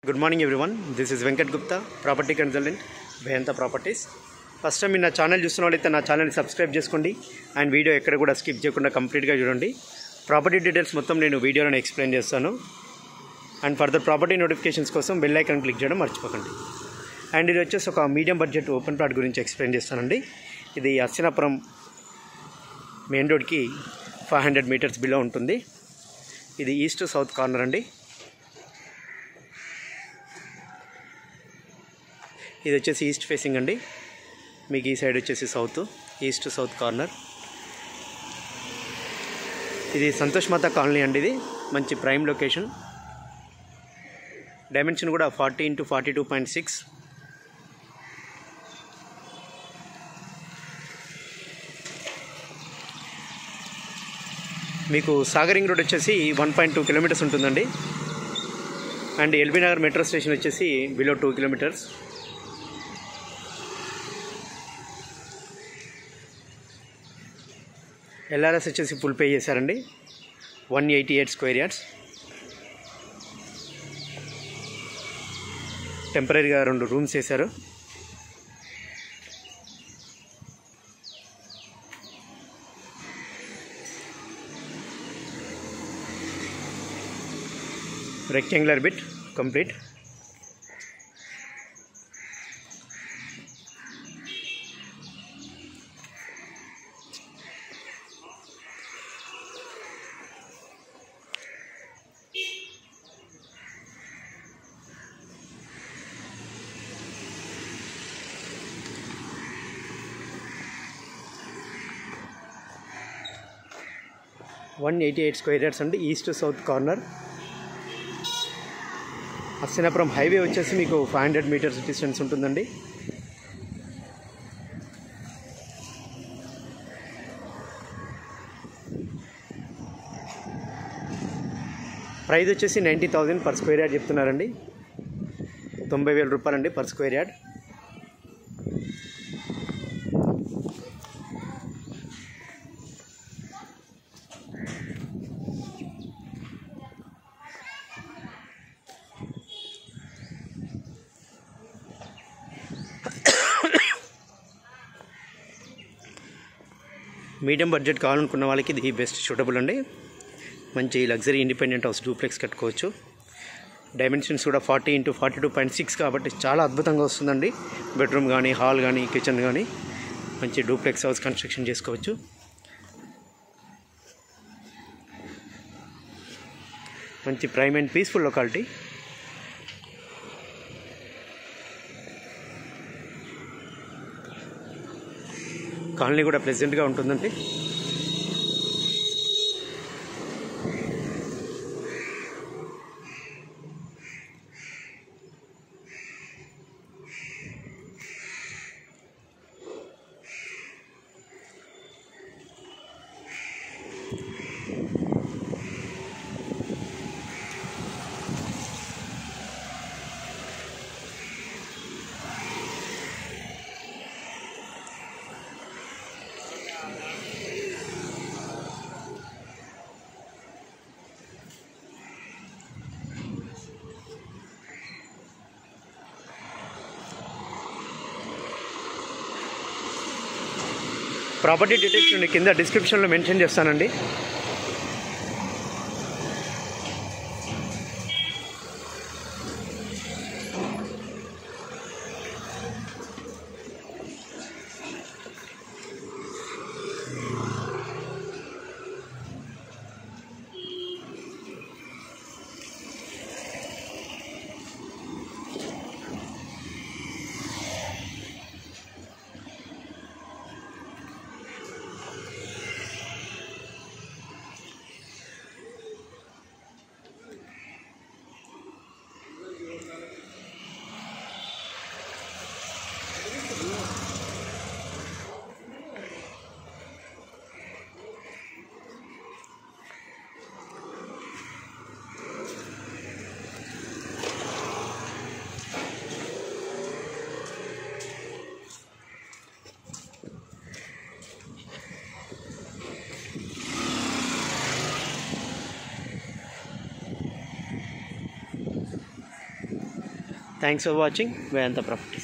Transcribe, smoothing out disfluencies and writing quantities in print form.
Good morning everyone. This is Venkat Gupta, property consultant, Vayanta Properties. First time in na channel చూస్తున్నట్లయితే నా channel ని subscribe చేసుకోండి and video ఎక్కడ కూడా skip చేయకుండా కంప్లీట్ గా చూడండి. ప్రాపర్టీ డీటెయిల్స్ మొత్తం నేను వీడియోలో ఎక్స్ప్లెయిన్ చేస్తాను. అండ్ ఫర్దర్ ప్రాపర్టీ నోటిఫికేషన్స్ కోసం బెల్ ఐకాన్ క్లిక్ చేయడం మర్చిపోకండి. అండ్ ఇది వచ్చేసి ఒక మీడియం బడ్జెట్ ఓపెన్ ప్లాట్ గురించి ఎక్స్ప్లెయిన్ చేస్తానండి. ఇది అస్సినాపురం మెయిన్ రోడ్కి 500 మీటర్స్ బిలో ఉంటుంది. ఇది ఈస్ట్ సౌత్ కార్నర్ అండి. ఇది వచ్చేసి ఈస్ట్ ఫేసింగ్ అండి. మీకు ఈ సైడ్ వచ్చేసి సౌత్, ఈస్ట్ సౌత్ కార్నర్. ఇది సంతోష్ మాత కాలనీ అండి. ఇది మంచి ప్రైమ్ లొకేషన్. డైమెన్షన్ కూడా 40 × 42.6. మీకు సాగరింగ్ రోడ్ వచ్చేసి 1.2 కిలోమీటర్స్ ఉంటుందండి. And LB Nagar metro station వచ్చేసి బిలో 2 కిలోమీటర్స్. ఎల్ఆర్ఎస్ వచ్చేసి ఫుల్ పే చేశారండి. 188 స్క్వేర్ యార్డ్స్. టెంపరీగా 2 రూమ్స్ వేశారు. Rectangular bit complete. $188 square yards అండి. East south corner. అస్సినాపురం హైవే వచ్చేసి మీకు 500 మీటర్స్ డిస్టెన్స్ ఉంటుందండి. ప్రైస్ వచ్చేసి 90,000 పర్ స్క్వేర్ యార్డ్ చెప్తున్నారండి. 90,000 రూపాయలండి per square yard. Medium budget కావాలనుకున్న వాళ్ళకి ఇది బెస్ట్ సూటబుల్ అండి. మంచి లగ్జరీ ఇండిపెండెంట్ హౌస్ డూప్లెక్స్ కట్టుకోవచ్చు. డైమెన్షన్స్ కూడా 40 × 42.6 కాబట్టి చాలా అద్భుతంగా వస్తుందండి. బెడ్రూమ్ కానీ, హాల్ కానీ, కిచెన్ కానీ మంచి డూప్లెక్స్ హౌస్ కన్స్ట్రక్షన్ చేసుకోవచ్చు. మంచి prime and peaceful locality. Colony కూడా ప్లెజెంట్గా ఉంటుందండి. ప్రాపర్టీ డీటెయిల్స్ నేను కింద డిస్క్రిప్షన్లో మెన్షన్ చేస్తానండి. Thanks for watching Vedanta properties.